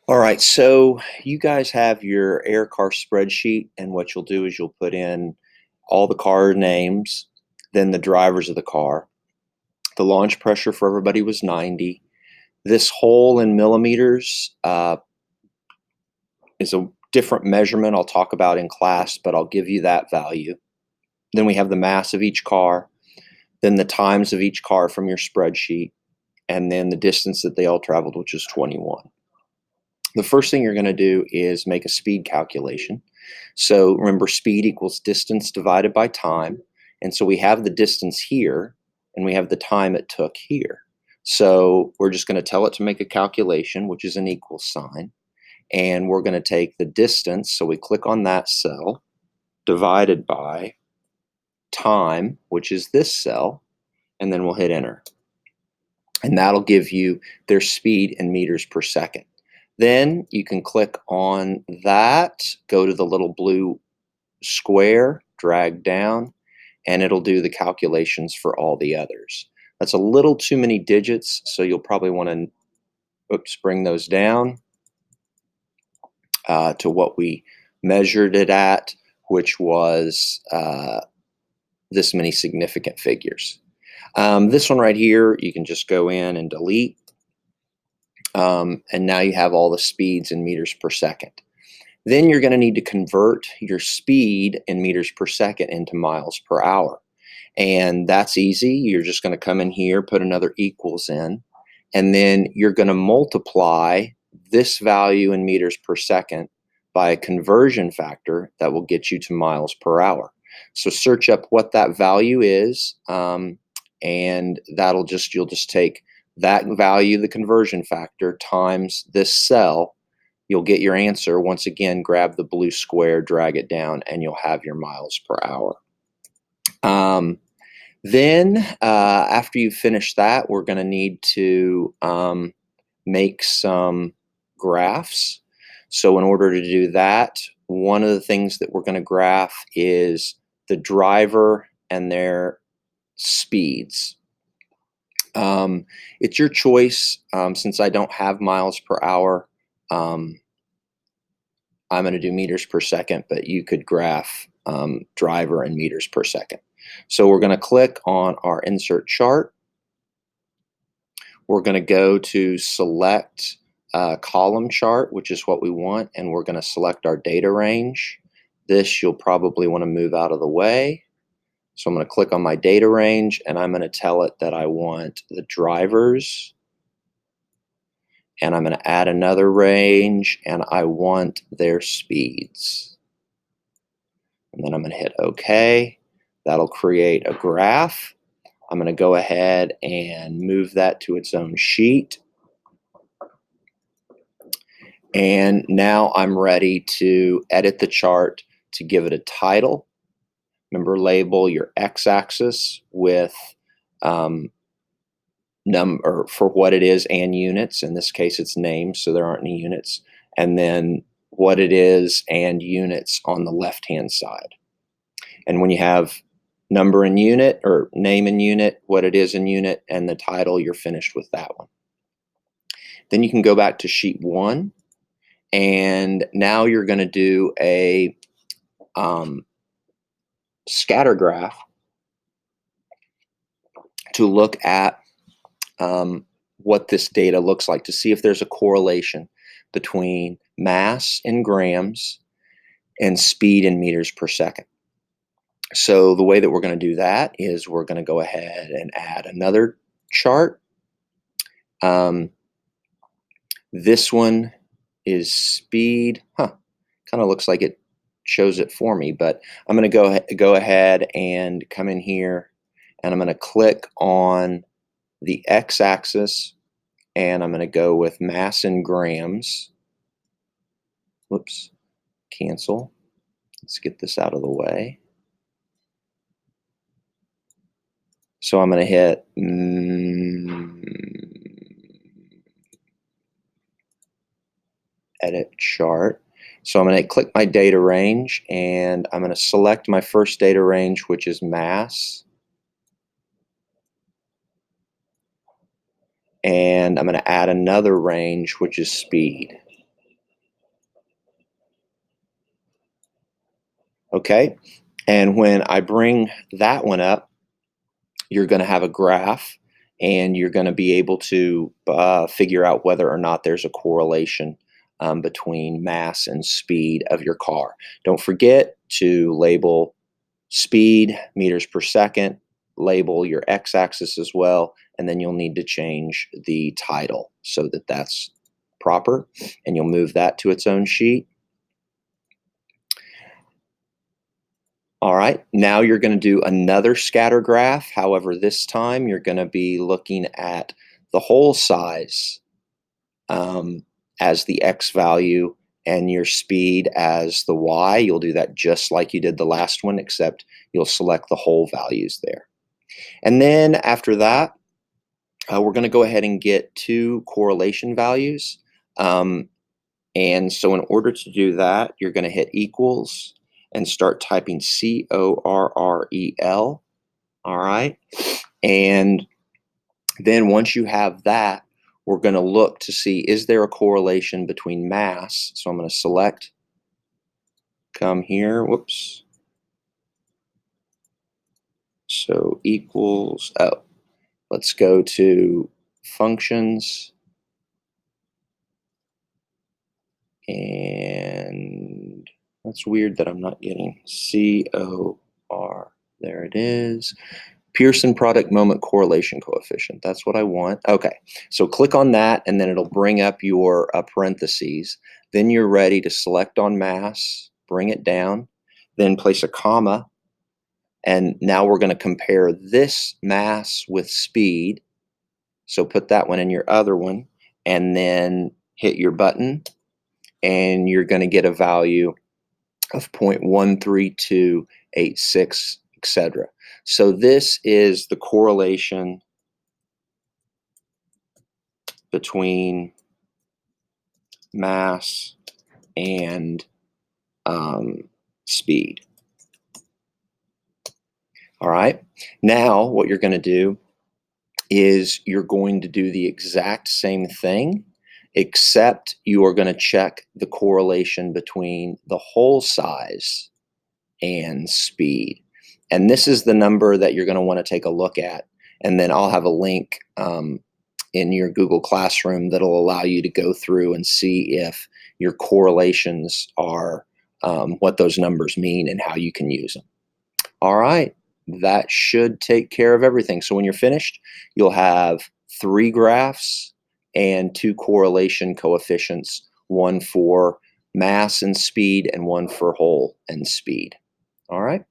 All right, so you guys have your air car spreadsheet, and what you'll do is you'll put in all the car names, then the drivers of the car. The launch pressure for everybody was 90. This hole in millimeters is a different measurement I'll talk about in class, but I'll give you that value. Then we have the mass of each car, then the times of each car from your spreadsheet, and then the distance that they all traveled, which is 21. The first thing you're going to do is make a speed calculation. So remember, speed equals distance divided by time. And so we have the distance here, and we have the time it took here. So we're just going to tell it to make a calculation, which is an equal sign. And we're going to take the distance, so we click on that cell, divided by time, which is this cell, and then we'll hit enter. And that'll give you their speed in meters per second. Then you can click on that, go to the little blue square, drag down, and it'll do the calculations for all the others. That's a little too many digits, so you'll probably want to bring those down to what we measured it at, which was this many significant figures. This one right here, you can just go in and delete. And now you have all the speeds in meters per second. Then you're going to need to convert your speed in meters per second into miles per hour. And that's easy. You're just going to come in here, put another equals in, and then you're going to multiply this value in meters per second by a conversion factor that will get you to miles per hour. So search up what that value is, and you'll just take that value, the conversion factor, times this cell. You'll get your answer. Once again, grab the blue square, drag it down, and you'll have your miles per hour. Then after you finish that, we're going to need to make some graphs. So in order to do that, one of the things that we're going to graph is the driver and their speeds. It's your choice. Since I don't have miles per hour, I'm going to do meters per second, but you could graph driver and meters per second. So we're going to click on our insert chart. We're going to go to select column chart, which is what we want, and we're going to select our data range. This you'll probably want to move out of the way. So I'm going to click on my data range, and I'm going to tell it that I want the drivers, and I'm going to add another range, and I want their speeds. And then I'm going to hit OK. That'll create a graph. I'm going to go ahead and move that to its own sheet. And now I'm ready to edit the chart to give it a title. Remember, label your x-axis with number for what it is and units. In this case, it's names, so there aren't any units. And then what it is and units on the left-hand side. And when you have number and unit, or name and unit, what it is and unit, and the title, you're finished with that one. Then you can go back to sheet 1, and now you're going to do a scatter graph to look at what this data looks like, to see if there's a correlation between mass in grams and speed in meters per second. So the way that we're going to do that is we're going to go ahead and add another chart. This one is speed. Kind of looks like it shows it for me, but I'm going to go ahead and come in here, and I'm going to click on the x-axis, and I'm going to go with mass in grams. Whoops, cancel. Let's get this out of the way. So I'm going to hit edit chart. So I'm going to click my data range, and I'm going to select my first data range, which is mass. And I'm going to add another range, which is speed. Okay, and when I bring that one up, you're going to have a graph, and you're going to be able to figure out whether or not there's a correlation between mass and speed of your car. Don't forget to label speed, meters per second, label your x-axis as well, and then you'll need to change the title so that that's proper, and you'll move that to its own sheet. All right, now you're going to do another scatter graph. However, this time you're going to be looking at the hole size as the x value and your speed as the y. You'll do that just like you did the last one, except you'll select the hole values there. And then after that, we're going to go ahead and get two correlation values. And so in order to do that, you're going to hit equals and start typing CORREL. All right. And then once you have that, we're going to look to see, is there a correlation between mass? So I'm going to select, come here, whoops. So equals, oh, let's go to functions. And that's weird that I'm not getting COR. There it is. Pearson product moment correlation coefficient. That's what I want. Okay, so click on that, and then it'll bring up your parentheses. Then you're ready to select on mass, bring it down, then place a comma, and now we're going to compare this mass with speed. So put that one in your other one, and then hit your button, and you're going to get a value of 0.13286, etc. So this is the correlation between mass and speed. All right. Now what you're going to do is you're going to do the exact same thing, except you are going to check the correlation between the hole size and speed. And this is the number that you're going to want to take a look at. And then I'll have a link in your Google Classroom that'll allow you to go through and see if your correlations are what those numbers mean and how you can use them. All right, that should take care of everything. So when you're finished, you'll have 3 graphs and 2 correlation coefficients, one for mass and speed and one for hole and speed. All right.